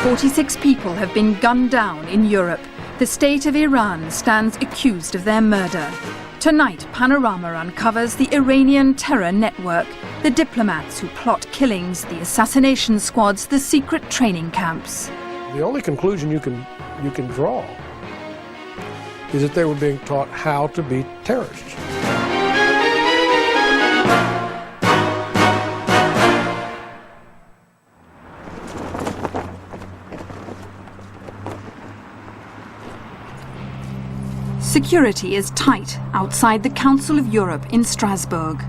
46 people have been gunned down in Europe. The state of Iran stands accused of their murder. Tonight, Panorama uncovers the Iranian terror network, the diplomats who plot killings, the assassination squads, the secret training camps. The only conclusion you can draw is that they were being taught how to be terrorists. Security is tight outside the Council of Europe in Strasbourg.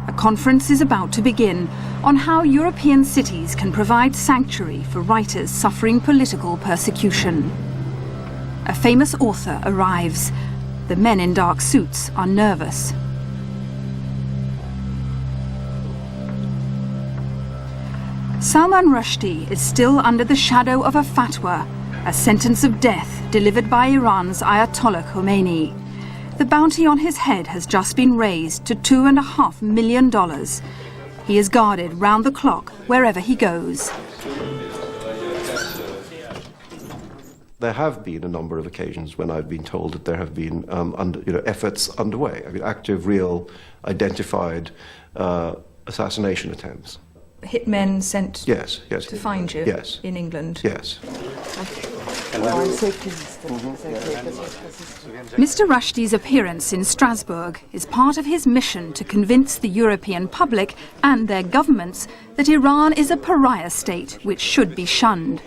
A conference is about to begin on how European cities can provide sanctuary for writers suffering political persecution. A famous author arrives. The men in dark suits are nervous. Salman Rushdie is still under the shadow of a fatwa, a sentence of death delivered by Iran's Ayatollah Khomeini. The bounty on his head has just been raised to $2.5 million. He is guarded round the clock wherever he goes. There have been a number of occasions when I've been told that there have been efforts underway. I mean, active, real, identified assassination attempts. Hitmen sent yes, to find you yes. in England? Yes. Mr. Rushdie's appearance in Strasbourg is part of his mission to convince the European public and their governments that Iran is a pariah state which should be shunned.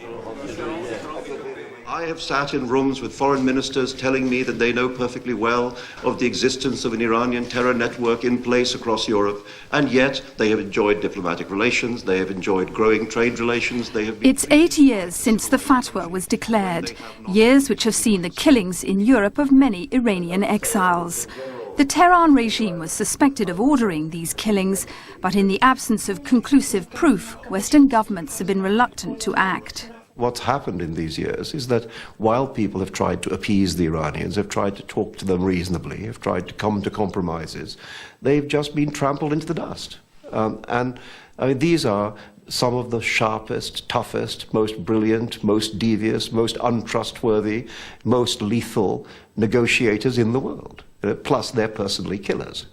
I have sat in rooms with foreign ministers telling me that they know perfectly well of the existence of an Iranian terror network in place across Europe, and yet they have enjoyed diplomatic relations, they have enjoyed growing trade relations, they have been... It's 8 years since the fatwa was declared, years which have seen the killings in Europe of many Iranian exiles. The Tehran regime was suspected of ordering these killings, but in the absence of conclusive proof, Western governments have been reluctant to act. What's happened in these years is that while people have tried to appease the Iranians, have tried to talk to them reasonably, have tried to come to compromises, they've just been trampled into the dust. And I mean, these are some of the sharpest, toughest, most brilliant, most devious, most untrustworthy, most lethal negotiators in the world. Plus, they're personally killers.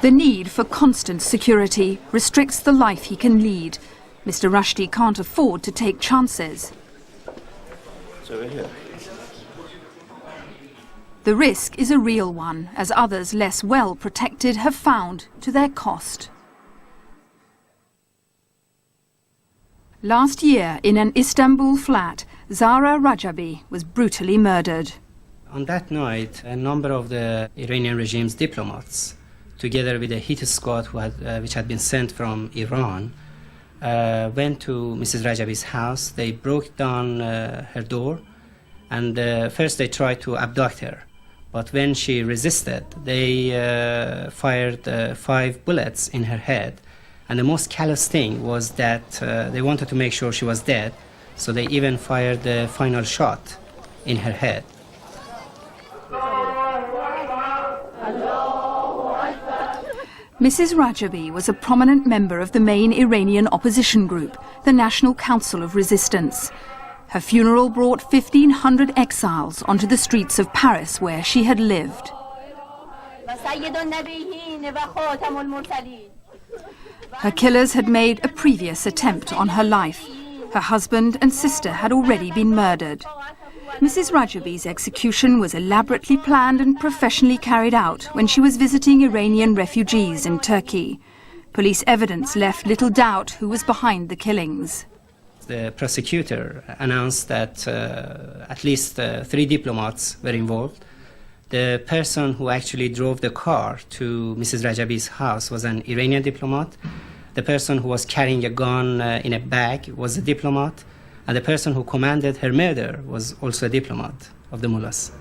The need for constant security restricts the life he can lead. Mr. Rushdie can't afford to take chances. So here. The risk is a real one, as others less well protected have found to their cost. Last year, in an Istanbul flat, Zara Rajabi was brutally murdered. On that night, a number of the Iranian regime's diplomats, together with a hit squad which had been sent from Iran, went to Mrs. Rajabi's house. They broke down her door, and first they tried to abduct her. But when she resisted, they fired 5 bullets in her head. And the most callous thing was that they wanted to make sure she was dead, so they even fired the final shot in her head. Mrs. Rajabi was a prominent member of the main Iranian opposition group, the National Council of Resistance. Her funeral brought 1,500 exiles onto the streets of Paris where she had lived. Her killers had made a previous attempt on her life. Her husband and sister had already been murdered. Mrs. Rajabi's execution was elaborately planned and professionally carried out when she was visiting Iranian refugees in Turkey. Police evidence left little doubt who was behind the killings. The prosecutor announced that at least 3 diplomats were involved. The person who actually drove the car to Mrs. Rajabi's house was an Iranian diplomat. The person who was carrying a gun in a bag was a diplomat. And the person who commanded her murder was also a diplomat of the mullahs.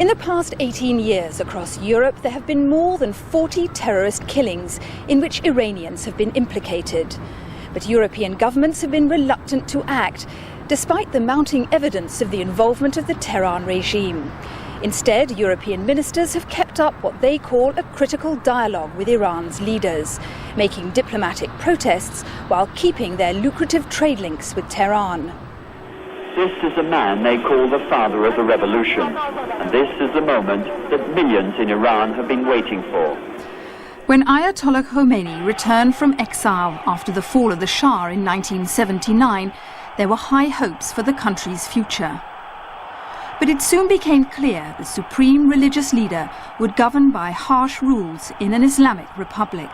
In the past 18 years across Europe, there have been more than 40 terrorist killings in which Iranians have been implicated. But European governments have been reluctant to act, despite the mounting evidence of the involvement of the Tehran regime. Instead, European ministers have kept up what they call a critical dialogue with Iran's leaders, making diplomatic protests while keeping their lucrative trade links with Tehran. This is a man they call the father of the revolution, and this is the moment that millions in Iran have been waiting for. When Ayatollah Khomeini returned from exile after the fall of the Shah in 1979, there were high hopes for the country's future. But it soon became clear the supreme religious leader would govern by harsh rules in an Islamic republic.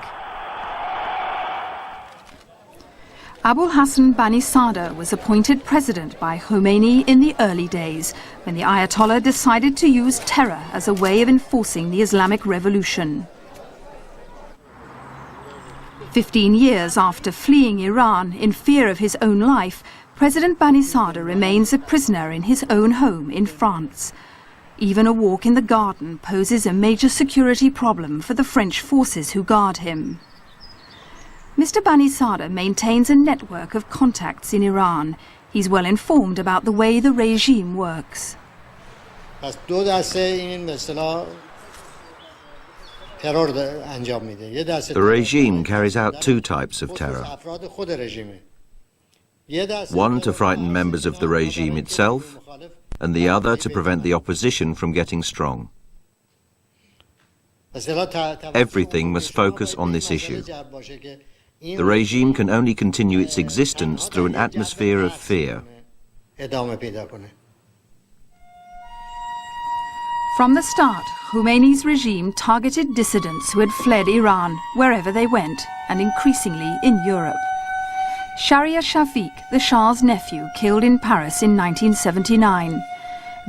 Abul Hassan Bani Sadr was appointed president by Khomeini in the early days, when the Ayatollah decided to use terror as a way of enforcing the Islamic revolution. 15 years after fleeing Iran in fear of his own life, President Bani Sadr remains a prisoner in his own home in France. Even a walk in the garden poses a major security problem for the French forces who guard him. Mr. Bani Sadr maintains a network of contacts in Iran. He's well informed about the way the regime works. The regime carries out two types of terror. One to frighten members of the regime itself, and the other to prevent the opposition from getting strong. Everything must focus on this issue. The regime can only continue its existence through an atmosphere of fear. From the start, Khomeini's regime targeted dissidents who had fled Iran wherever they went, and increasingly in Europe. Shahriar Shafiq, the Shah's nephew, killed in Paris in 1979.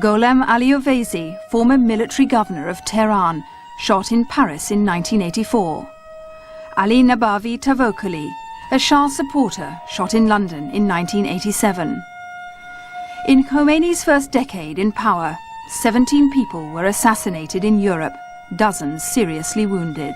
Gholam Aliovezi, former military governor of Tehran, shot in Paris in 1984. Ali Nabavi Tavokoli, a Shah supporter, shot in London in 1987. In Khomeini's first decade in power, 17 people were assassinated in Europe, dozens seriously wounded.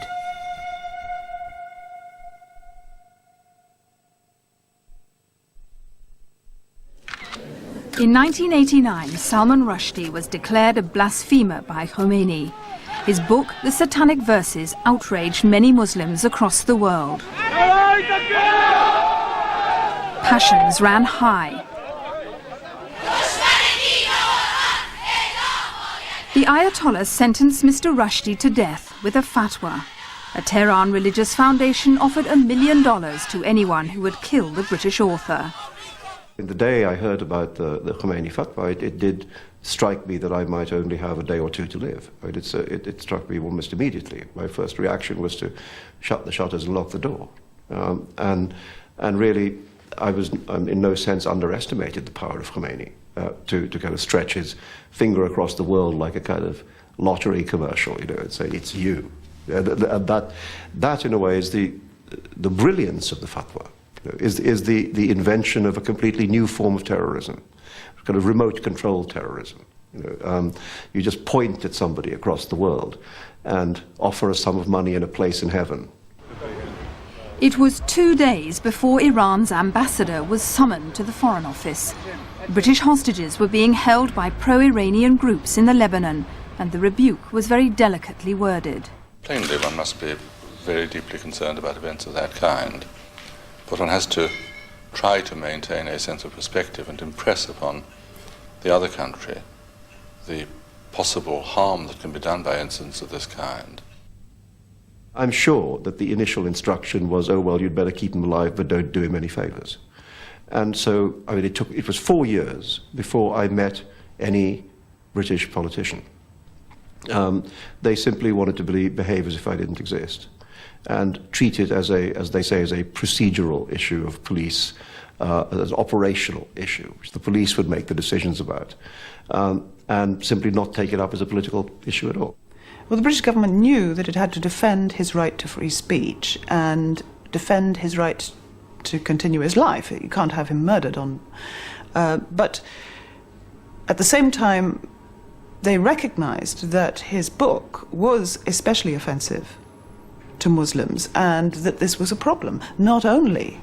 In 1989, Salman Rushdie was declared a blasphemer by Khomeini. His book, The Satanic Verses, outraged many Muslims across the world. Passions ran high. The Ayatollah sentenced Mr. Rushdie to death with a fatwa. A Tehran religious foundation offered $1 million to anyone who would kill the British author. The day I heard about the Khomeini fatwa, it did strike me that I might only have a day or two to live. It struck me almost immediately. My first reaction was to shut the shutters and lock the door. And really, I in no sense underestimated the power of Khomeini to kind of stretch his finger across the world like a kind of lottery commercial, and say, it's you. That in a way is the brilliance of the fatwa. Is the invention of a completely new form of terrorism, kind of remote control terrorism. You just point at somebody across the world and offer a sum of money and a place in heaven. It was 2 days before Iran's ambassador was summoned to the Foreign Office. British hostages were being held by pro-Iranian groups in the Lebanon, and the rebuke was very delicately worded. Plainly, one must be very deeply concerned about events of that kind. But one has to try to maintain a sense of perspective and impress upon the other country the possible harm that can be done by incidents of this kind. I'm sure that the initial instruction was, oh, well, you'd better keep him alive, but don't do him any favors. And so, it was 4 years before I met any British politician. They simply wanted to behave as if I didn't exist, and treat it as they say, as a procedural issue of police, as an operational issue, which the police would make the decisions about, and simply not take it up as a political issue at all. Well, the British government knew that it had to defend his right to free speech and defend his right to continue his life. You can't have him murdered on... but at the same time, they recognized that his book was especially offensive to Muslims and that this was a problem, not only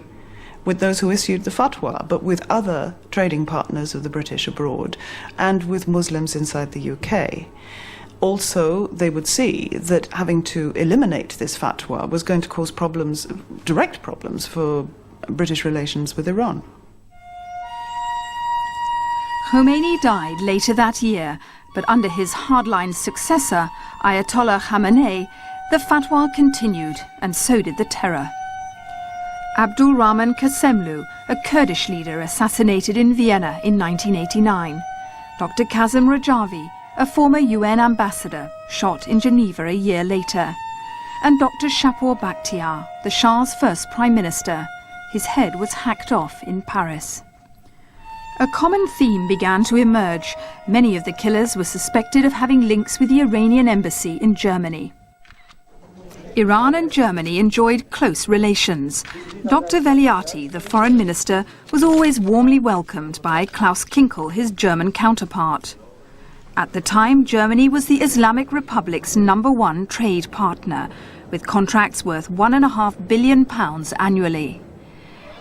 with those who issued the fatwa, but with other trading partners of the British abroad and with Muslims inside the UK. Also, they would see that having to eliminate this fatwa was going to cause problems, direct problems, for British relations with Iran. Khomeini died later that year, but under his hardline successor, Ayatollah Khamenei, the fatwa continued, and so did the terror. Abdul Rahman Kasemlu, a Kurdish leader assassinated in Vienna in 1989. Dr. Kazem Rajavi, a former UN ambassador, shot in Geneva a year later. And Dr. Shapur Bakhtiar, the Shah's first prime minister. His head was hacked off in Paris. A common theme began to emerge. Many of the killers were suspected of having links with the Iranian embassy in Germany. Iran and Germany enjoyed close relations. Dr. Veliati, the foreign minister, was always warmly welcomed by Klaus Kinkel, his German counterpart. At the time, Germany was the Islamic Republic's #1 trade partner, with contracts worth £1.5 billion annually.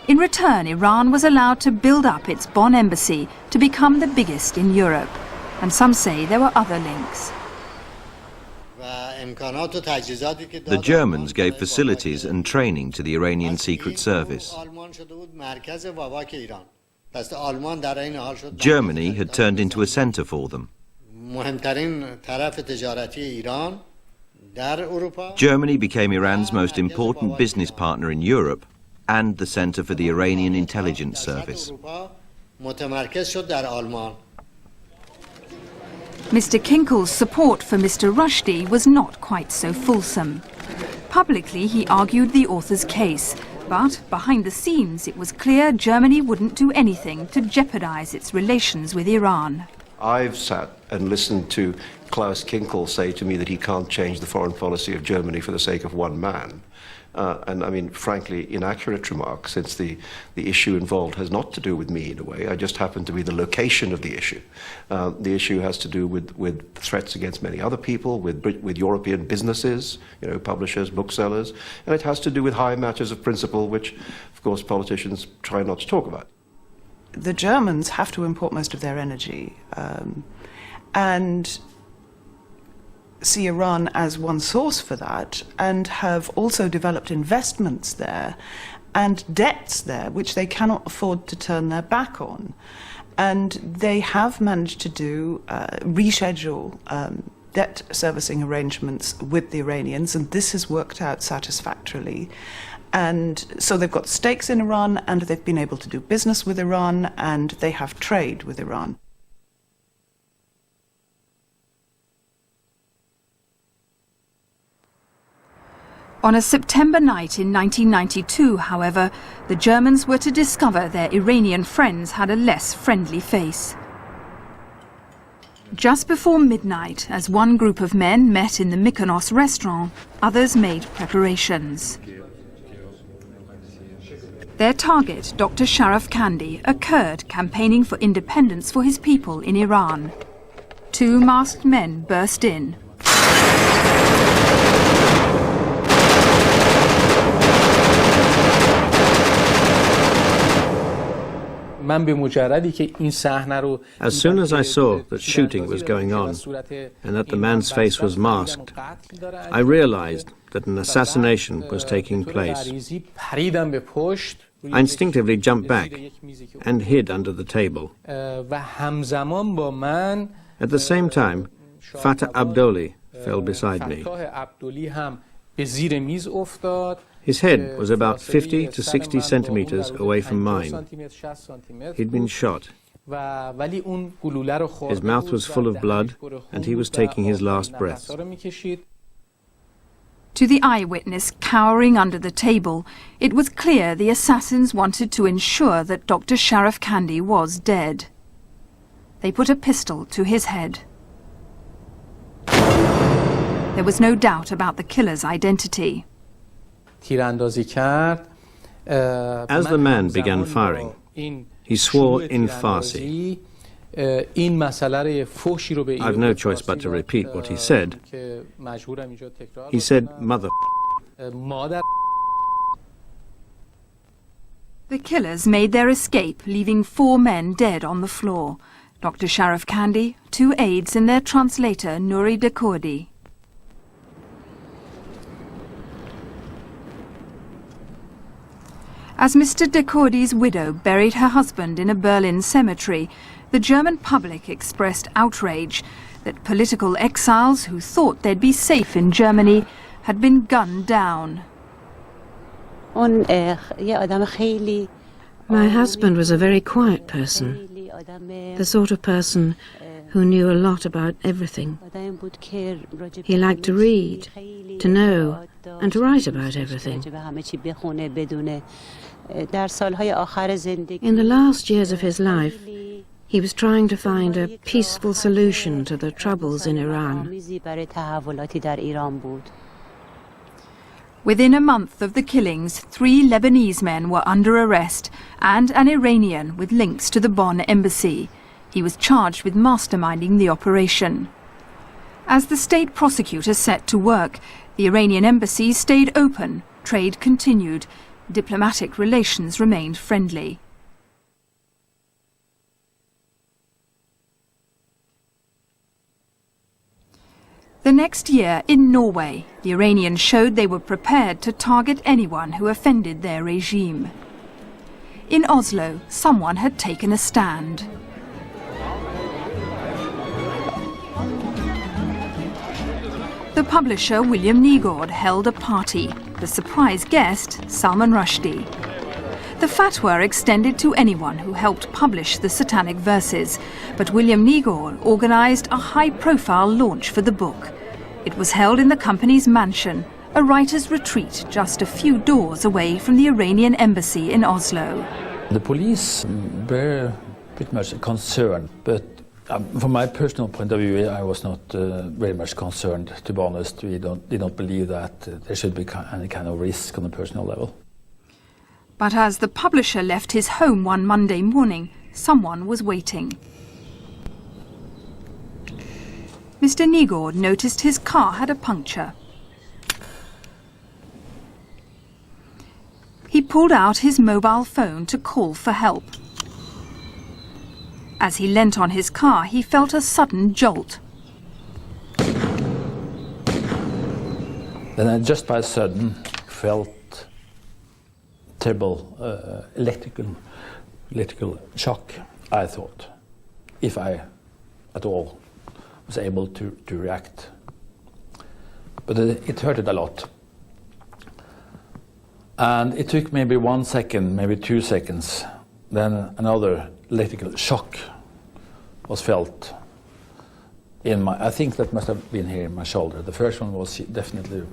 In return, Iran was allowed to build up its Bonn embassy to become the biggest in Europe. And some say there were other links. The Germans gave facilities and training to the Iranian Secret Service. Germany had turned into a centre for them. Germany became Iran's most important business partner in Europe and the centre for the Iranian intelligence service. Mr. Kinkel's support for Mr. Rushdie was not quite so fulsome. Publicly, he argued the author's case, but behind the scenes it was clear Germany wouldn't do anything to jeopardise its relations with Iran. I've sat and listened to Klaus Kinkel say to me that he can't change the foreign policy of Germany for the sake of one man. And I mean, frankly, inaccurate remark, since the issue involved has not to do with me in a way. I just happen to be the location of the issue. The issue has to do with threats against many other people, with European businesses, you know, publishers, booksellers, and it has to do with high matters of principle, which, of course, politicians try not to talk about. The Germans have to import most of their energy, and see Iran as one source for that, and have also developed investments there and debts there which they cannot afford to turn their back on. And they have managed to do reschedule debt servicing arrangements with the Iranians, and this has worked out satisfactorily. And so they've got stakes in Iran, and they've been able to do business with Iran, and they have trade with Iran. On a September night in 1992, however, the Germans were to discover their Iranian friends had a less friendly face. Just before midnight, as one group of men met in the Mykonos restaurant, others made preparations. Their target, Dr. Sharaf Kandi, a Kurd campaigning for independence for his people in Iran. Two masked men burst in. As soon as I saw that shooting was going on and that the man's face was masked, I realized that an assassination was taking place. I instinctively jumped back and hid under the table. At the same time, Fatah Abdoli fell beside me. His head was about 50 to 60 centimeters away from mine. He'd been shot. His mouth was full of blood, and he was taking his last breath. To the eyewitness cowering under the table, it was clear the assassins wanted to ensure that Dr. Sharaf Kandi was dead. They put a pistol to his head. There was no doubt about the killer's identity. As the man began firing, he swore in Farsi. I've no choice but to repeat what he said. He said, "Mother." The killers made their escape, leaving 4 men dead on the floor. Dr. Sharaf Kandi, 2 aides and their translator, Nuri Dekordi. As Mr. Dekordi's widow buried her husband in a Berlin cemetery, the German public expressed outrage that political exiles who thought they'd be safe in Germany had been gunned down. My husband was a very quiet person, the sort of person who knew a lot about everything. He liked to read, to know, and to write about everything. In the last years of his life, he was trying to find a peaceful solution to the troubles in Iran. Within a month of the killings, 3 Lebanese men were under arrest and an Iranian with links to the Bonn embassy. He was charged with masterminding the operation. As the state prosecutor set to work, the Iranian embassy stayed open, trade continued, diplomatic relations remained friendly. The next year, in Norway, the Iranians showed they were prepared to target anyone who offended their regime. In Oslo, someone had taken a stand. The publisher William Nygaard held a party. The surprise guest, Salman Rushdie. The fatwa extended to anyone who helped publish the satanic verses, but William Nygaard organised a high-profile launch for the book. It was held in the company's mansion, a writer's retreat just a few doors away from the Iranian embassy in Oslo. The police were pretty much concerned, but from my personal point of view, I was not very much concerned, to be honest. We did not believe that there should be any kind of risk on a personal level. But as the publisher left his home one Monday morning, someone was waiting. Mr. Nygaard noticed his car had a puncture. He pulled out his mobile phone to call for help. As he leant on his car, he felt a sudden jolt. Then I just by sudden felt terrible electrical shock, I thought, if I at all was able to react. But it hurted a lot. And it took maybe 1 second, maybe 2 seconds, then another electrical shock was felt in my, I think that must have been here in my shoulder. The first one was definitely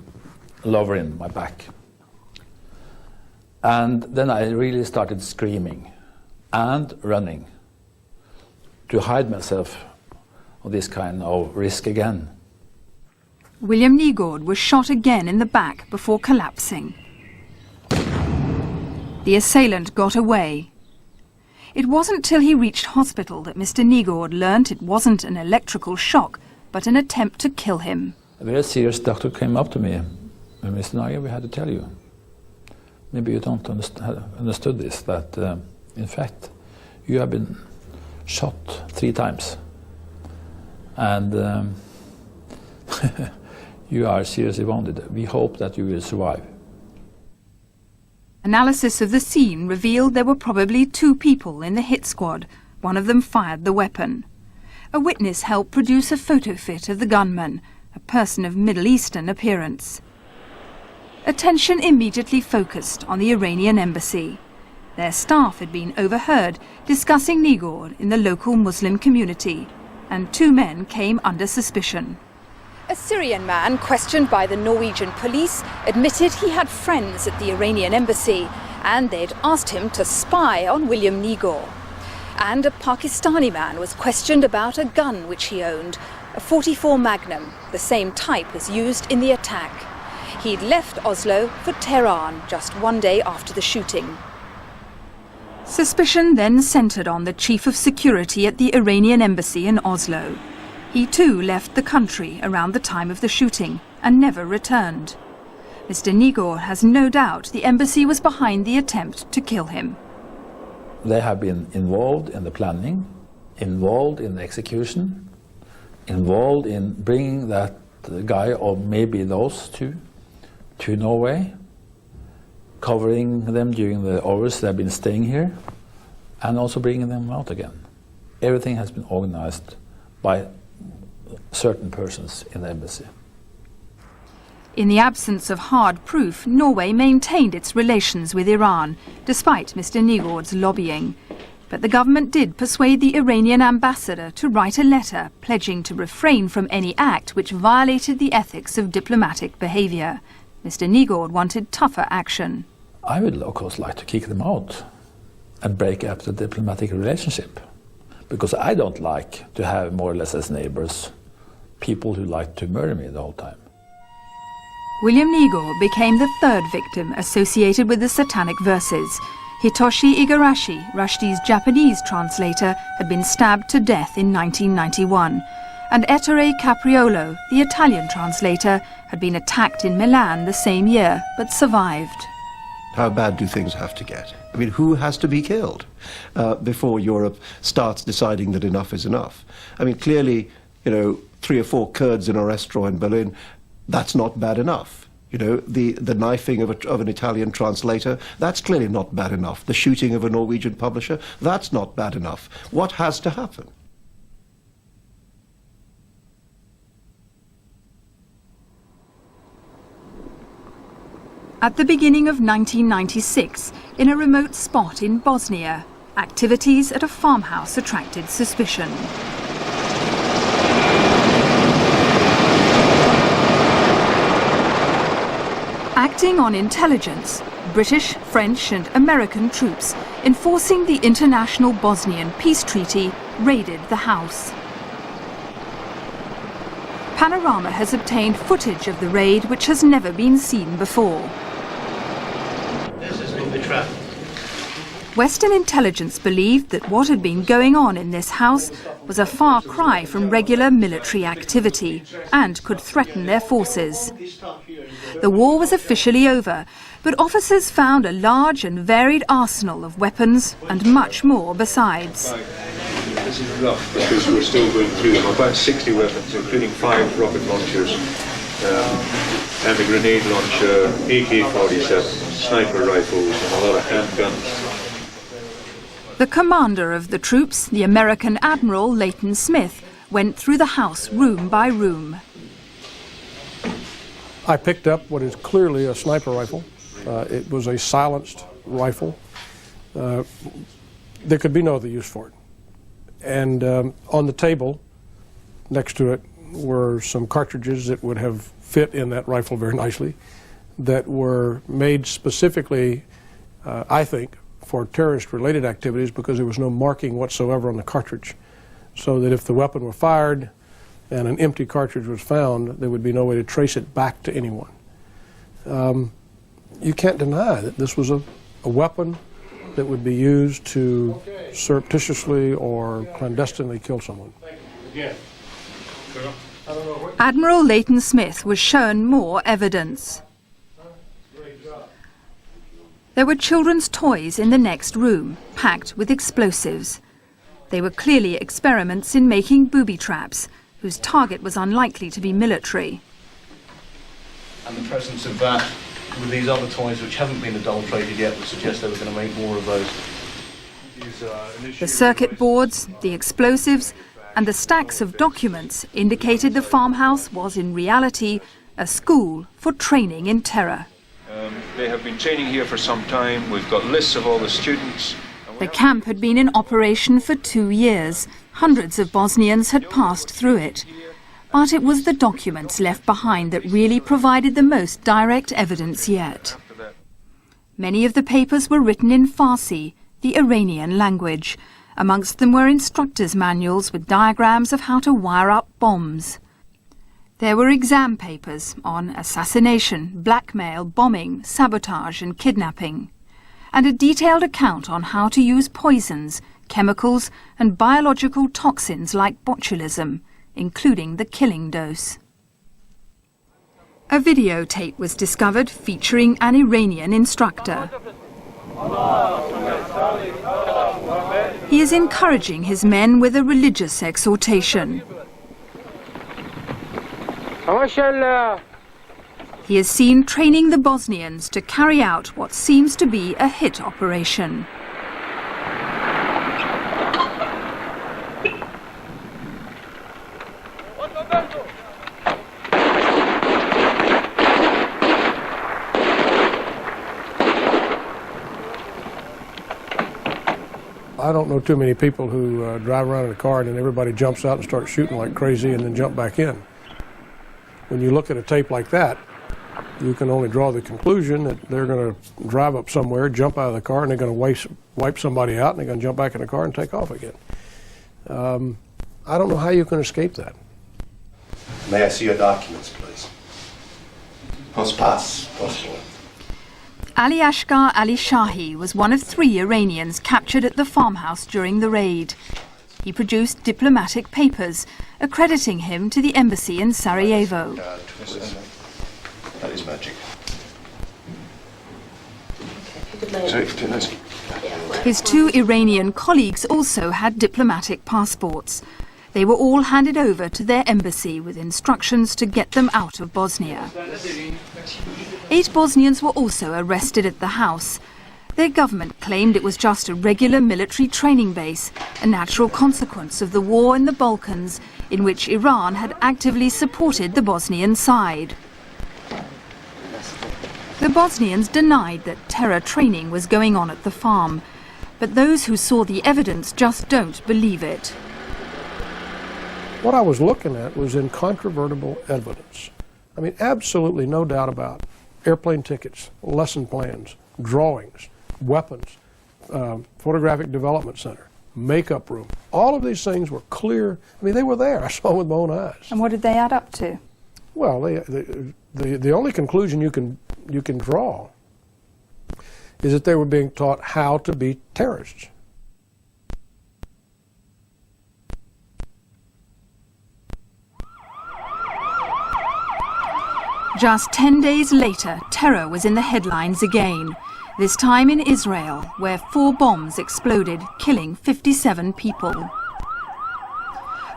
lower in my back. And then I really started screaming and running to hide myself of this kind of risk again. William Nygaard was shot again in the back before collapsing. The assailant got away. It wasn't till he reached hospital that Mr. Nygaard learnt it wasn't an electrical shock, but an attempt to kill him. A very serious doctor came up to me. Mr. Nygaard, we had to tell you. Maybe you don't understood this, that in fact you have been shot 3 times. And you are seriously wounded. We hope that you will survive. Analysis of the scene revealed there were probably 2 people in the hit squad. One of them fired the weapon. A witness helped produce a photo fit of the gunman, a person of Middle Eastern appearance. Attention immediately focused on the Iranian embassy. Their staff had been overheard discussing Nygaard in the local Muslim community, and 2 men came under suspicion. A Syrian man questioned by the Norwegian police admitted he had friends at the Iranian embassy and they'd asked him to spy on William Nygaard. And a Pakistani man was questioned about a gun which he owned, a .44 Magnum, the same type as used in the attack. He'd left Oslo for Tehran just 1 day after the shooting. Suspicion then centred on the chief of security at the Iranian embassy in Oslo. He too left the country around the time of the shooting and never returned. Mr. Nygaard has no doubt the embassy was behind the attempt to kill him. they have been involved in the planning, involved in the execution, involved in bringing that guy or maybe those two to Norway, covering them during the hours they've been staying here, and also bringing them out again. Everything has been organized by certain persons in the embassy. In the absence of hard proof, Norway maintained its relations with Iran, despite Mr. Nygaard's lobbying. But the government did persuade the Iranian ambassador to write a letter pledging to refrain from any act which violated the ethics of diplomatic behavior. Mr. Nygaard wanted tougher action. I would, of course, like to kick them out and break up the diplomatic relationship, because I don't like to have more or less as neighbors people who like to murder me the whole time. William Nygaard became the third victim associated with the Satanic Verses. Hitoshi Igarashi, Rushdie's Japanese translator, had been stabbed to death in 1991, and Ettore Capriolo, the Italian translator, had been attacked in Milan the same year, but survived. How bad do things have to get? I mean, who has to be killed before Europe starts deciding that enough is enough? I mean, clearly, 3 or 4 Kurds in a restaurant in Berlin, that's not bad enough. The knifing of an Italian translator, that's clearly not bad enough. The shooting of a Norwegian publisher, that's not bad enough. What has to happen? At the beginning of 1996, in a remote spot in Bosnia, activities at a farmhouse attracted suspicion. Acting on intelligence, British, French and American troops enforcing the International Bosnian Peace Treaty raided the house. Panorama has obtained footage of the raid which has never been seen before. Western intelligence believed that what had been going on in this house was a far cry from regular military activity and could threaten their forces. The war was officially over, but officers found a large and varied arsenal of weapons and much more besides. This is rough because we're still going through them. About 60 weapons, including 5 rocket launchers, and a grenade launcher, AK-47, sniper rifles, and a lot of handguns. The commander of the troops, the American Admiral Leighton Smith, went through the house room by room. I picked up what is clearly a sniper rifle. It was a silenced rifle. There could be no other use for it. And on the table next to it were some cartridges that would have fit in that rifle very nicely, that were made specifically, I think, for terrorist-related activities, because there was no marking whatsoever on the cartridge, so that if the weapon were fired and an empty cartridge was found, there would be no way to trace it back to anyone. You can't deny that this was a weapon that would be used to surreptitiously or clandestinely kill someone. Admiral Leighton Smith was shown more evidence. There were children's toys in the next room, packed with explosives. They were clearly experiments in making booby traps, whose target was unlikely to be military. And the presence of that with these other toys which haven't been adulterated yet would suggest they were going to make more of those. The circuit boards, the explosives, and the stacks of documents indicated the farmhouse was in reality a school for training in terror. They have been training here for some time. We've got lists of all the students. The camp had been in operation for 2 years. Hundreds of Bosnians had passed through it. But it was the documents left behind that really provided the most direct evidence yet. Many of the papers were written in Farsi, the Iranian language. Amongst them were instructors' manuals with diagrams of how to wire up bombs. There were exam papers on assassination, blackmail, bombing, sabotage and kidnapping, and a detailed account on how to use poisons, chemicals and biological toxins like botulism, including the killing dose. A videotape was discovered featuring an Iranian instructor. He is encouraging his men with a religious exhortation. He is seen training the Bosnians to carry out what seems to be a hit operation. I don't know too many people who drive around in a car and then everybody jumps out and starts shooting like crazy and then jump back in. When you look at a tape like that, you can only draw the conclusion that they're going to drive up somewhere, jump out of the car, and they're going to wipe somebody out, and they're going to jump back in the car and take off again. I don't know how you can escape that. May I see your documents, please? Pass. Ali Ashgar Ali Shahi was one of 3 Iranians captured at the farmhouse during the raid. He produced diplomatic papers accrediting him to the embassy in Sarajevo. That is magic. His 2 Iranian colleagues also had diplomatic passports. They were all handed over to their embassy with instructions to get them out of Bosnia. 8 Bosnians were also arrested at the house. Their government claimed it was just a regular military training base, a natural consequence of the war in the Balkans, in which Iran had actively supported the Bosnian side. The Bosnians denied that terror training was going on at the farm, but those who saw the evidence just don't believe it. What I was looking at was incontrovertible evidence. I mean, absolutely no doubt about it. Airplane tickets, lesson plans, drawings, weapons, photographic development center, makeup room. All of these things were clear. I mean, they were there. I saw them with my own eyes. And what did they add up to? Well, the only conclusion you can draw is that they were being taught how to be terrorists. Just 10 days later, terror was in the headlines again, this time in Israel, where 4 bombs exploded, killing 57 people.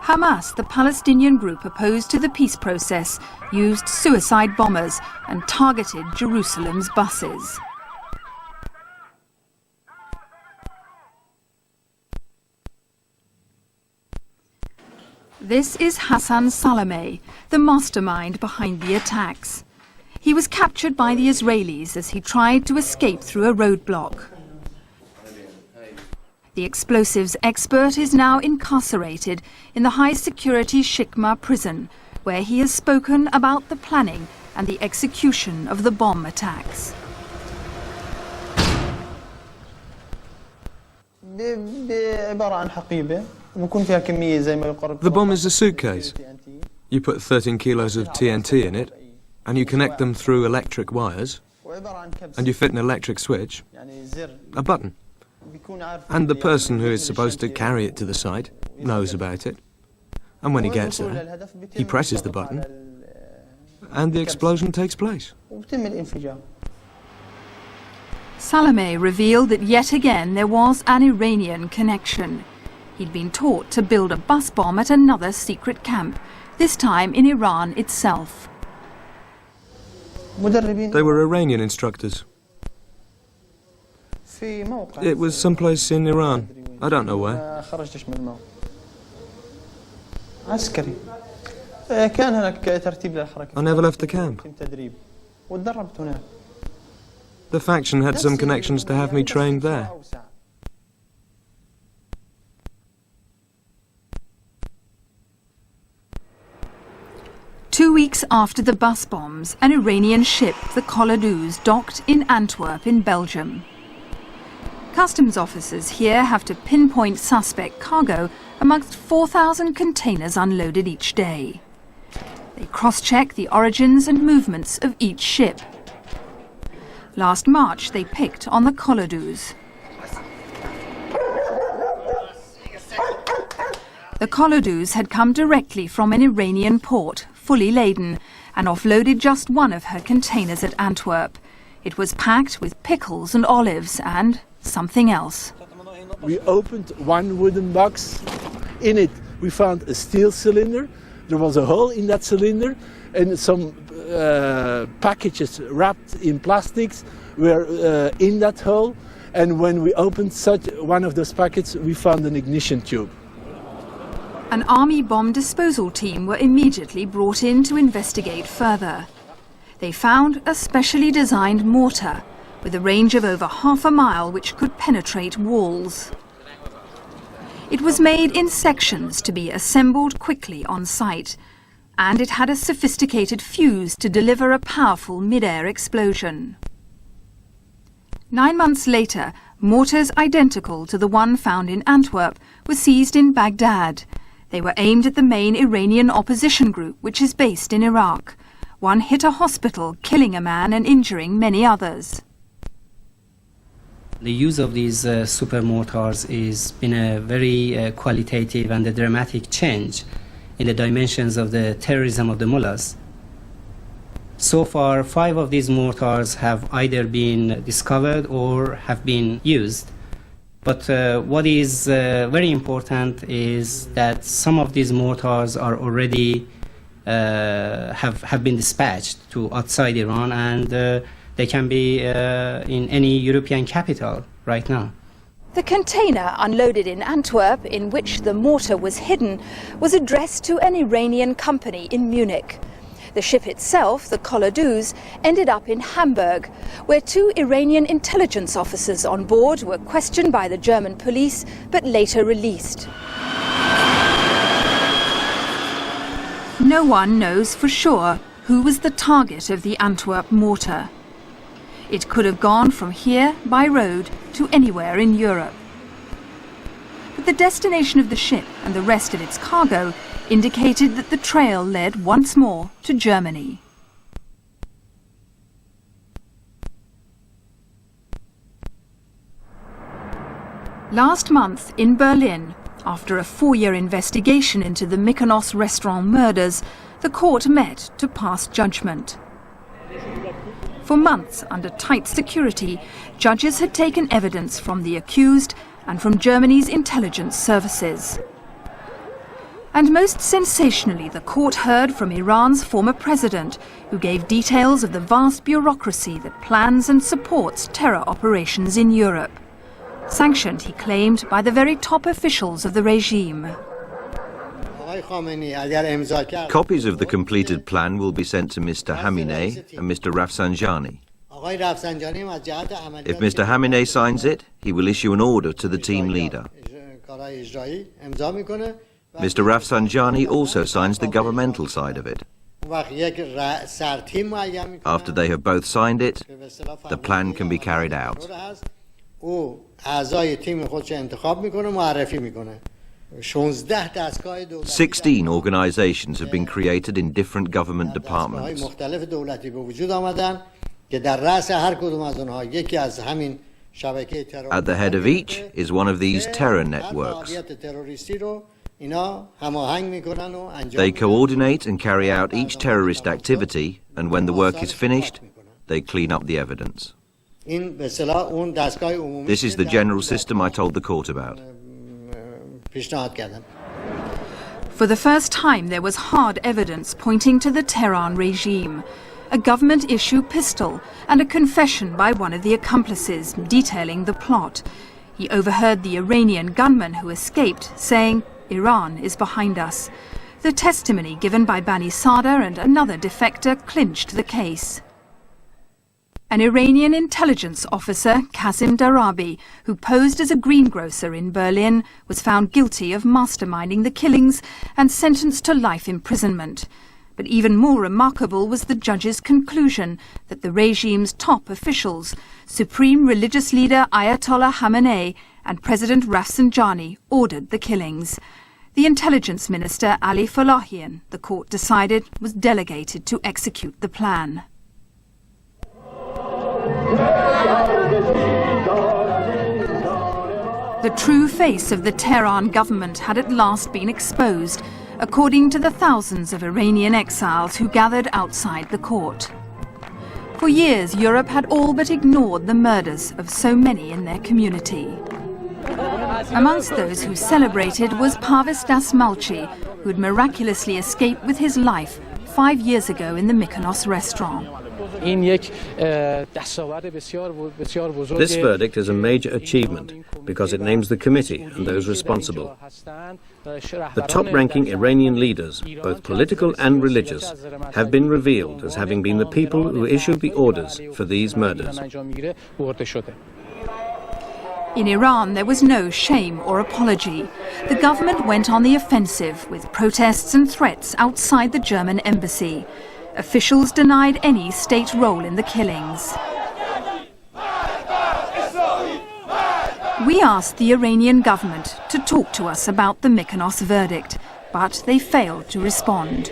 Hamas, the Palestinian group opposed to the peace process, used suicide bombers and targeted Jerusalem's buses. This is Hassan Salameh, the mastermind behind the attacks. He was captured by the Israelis as he tried to escape through a roadblock. The explosives expert is now incarcerated in the high-security Shikma prison, where he has spoken about the planning and the execution of the bomb attacks. The bomb is a suitcase. You put 13 kilos of TNT in it, and you connect them through electric wires, and you fit an electric switch, a button. And the person who is supposed to carry it to the site knows about it. And when he gets there, he presses the button, and the explosion takes place. Salameh revealed that yet again there was an Iranian connection. He'd been taught to build a bus bomb at another secret camp, this time in Iran itself. They were Iranian instructors. It was someplace in Iran. I don't know where. I never left the camp. The faction had some connections to have me trained there. Two weeks after the bus bombs, an Iranian ship, the Koloduz, docked in Antwerp in Belgium. Customs officers here have to pinpoint suspect cargo amongst 4,000 containers unloaded each day. They cross-check the origins and movements of each ship. Last March, they picked on the Koloduz. The Koloduz had come directly from an Iranian port, fully laden, and offloaded just one of her containers at Antwerp. It was packed with pickles and olives and something else. we opened one wooden box. In it, we found a steel cylinder. There was a hole in that cylinder, and some packages wrapped in plastics were in that hole. And when we opened one of those packets, we found an ignition tube. An army bomb disposal team were immediately brought in to investigate further. They found a specially designed mortar with a range of over half a mile which could penetrate walls. It was made in sections to be assembled quickly on site, and it had a sophisticated fuse to deliver a powerful mid-air explosion. 9 months later, mortars identical to the one found in Antwerp were seized in Baghdad. They were aimed at the main Iranian opposition group, which is based in Iraq. One hit a hospital, killing a man and injuring many others. The use of these super mortars has been a very qualitative and a dramatic change in the dimensions of the terrorism of the mullahs. So far, 5 of these mortars have either been discovered or have been used. But what is very important is that some of these mortars are already have been dispatched to outside Iran, and they can be in any European capital right now. The container unloaded in Antwerp, in which the mortar was hidden, was addressed to an Iranian company in Munich. The ship itself, the Colodus, ended up in Hamburg, where 2 Iranian intelligence officers on board were questioned by the German police, but later released. No one knows for sure who was the target of the Antwerp mortar. It could have gone from here by road to anywhere in Europe. But the destination of the ship and the rest of its cargo indicated that the trail led once more to Germany. Last month in Berlin, after a 4-year investigation into the Mykonos restaurant murders, the court met to pass judgment. For months, under tight security, judges had taken evidence from the accused and from Germany's intelligence services. And most sensationally, the court heard from Iran's former president, who gave details of the vast bureaucracy that plans and supports terror operations in Europe. Sanctioned, he claimed, by the very top officials of the regime. Copies of the completed plan will be sent to Mr. Khamenei and Mr. Rafsanjani. If Mr. Khamenei signs it, he will issue an order to the team leader. Mr. Rafsanjani also signs the governmental side of it. After they have both signed it, the plan can be carried out. 16 organizations have been created in different government departments. At the head of each is one of these terror networks. They coordinate and carry out each terrorist activity, and when the work is finished, they clean up the evidence. This is the general system I told the court about. For the first time, there was hard evidence pointing to the Tehran regime. A government-issue pistol and a confession by one of the accomplices detailing the plot. He overheard the Iranian gunman who escaped saying, "Iran is behind us." The testimony given by Bani Sadr and another defector clinched the case. An Iranian intelligence officer, Kazim Darabi, who posed as a greengrocer in Berlin, was found guilty of masterminding the killings and sentenced to life imprisonment. But even more remarkable was the judge's conclusion that the regime's top officials, Supreme Religious Leader Ayatollah Khamenei and President Rafsanjani, ordered the killings. The intelligence minister, Ali Falahian, the court decided, was delegated to execute the plan. The true face of the Tehran government had at last been exposed, according to the thousands of Iranian exiles who gathered outside the court. For years, Europe had all but ignored the murders of so many in their community. Amongst those who celebrated was Parvis Dasmalchi, who had miraculously escaped with his life 5 years ago in the Mykonos restaurant. This verdict is a major achievement because it names the committee and those responsible. The top-ranking Iranian leaders, both political and religious, have been revealed as having been the people who issued the orders for these murders. In Iran, there was no shame or apology. The government went on the offensive with protests and threats outside the German embassy. Officials denied any state role in the killings. We asked the Iranian government to talk to us about the Mykonos verdict, but they failed to respond.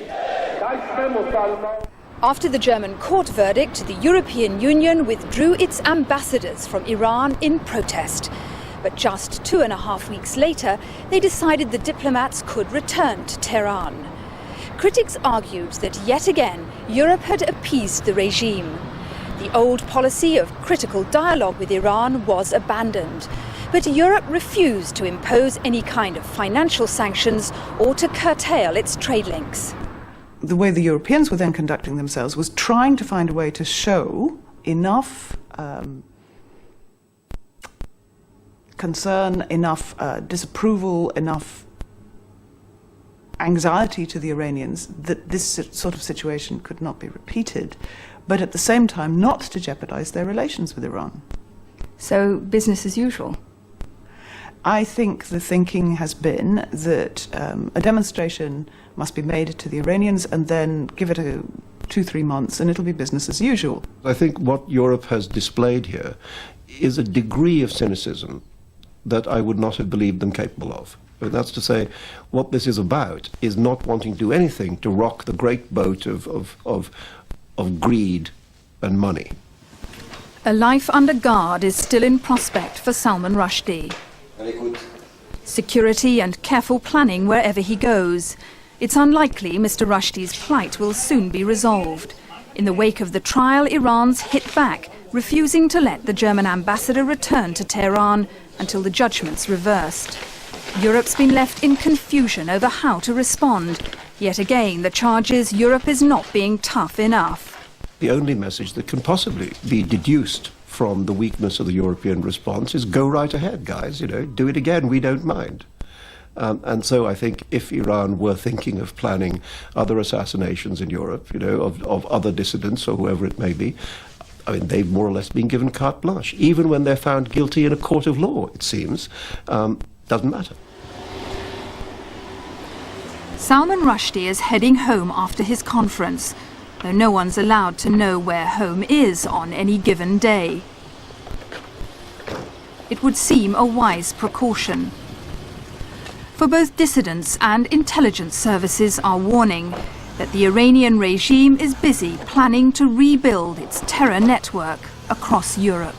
After the German court verdict, the European Union withdrew its ambassadors from Iran in protest. But just 2.5 weeks later, they decided the diplomats could return to Tehran. Critics argued that yet again, Europe had appeased the regime. The old policy of critical dialogue with Iran was abandoned. But Europe refused to impose any kind of financial sanctions or to curtail its trade links. The way the Europeans were then conducting themselves was trying to find a way to show enough concern, enough disapproval, enough anxiety to the Iranians that this sort of situation could not be repeated, but at the same time not to jeopardize their relations with Iran. So business as usual? I think the thinking has been that a demonstration must be made to the Iranians and then give it 2-3 months and it'll be business as usual. I think what Europe has displayed here is a degree of cynicism that I would not have believed them capable of. But that's to say, what this is about is not wanting to do anything to rock the great boat of greed and money. A life under guard is still in prospect for Salman Rushdie. Security and careful planning wherever he goes. It's unlikely Mr. Rushdie's plight will soon be resolved. In the wake of the trial, Iran's hit back, refusing to let the German ambassador return to Tehran until the judgment's reversed. Europe's been left in confusion over how to respond. Yet again, the charge is Europe is not being tough enough. The only message that can possibly be deduced from the weakness of the European response is go right ahead, guys, do it again, we don't mind. And so I think if Iran were thinking of planning other assassinations in Europe, of other dissidents or whoever it may be, I mean, they've more or less been given carte blanche. Even when they're found guilty in a court of law, it seems, doesn't matter. Salman Rushdie is heading home after his conference, though no one's allowed to know where home is on any given day. It would seem a wise precaution. For both dissidents and intelligence services are warning that the Iranian regime is busy planning to rebuild its terror network across Europe.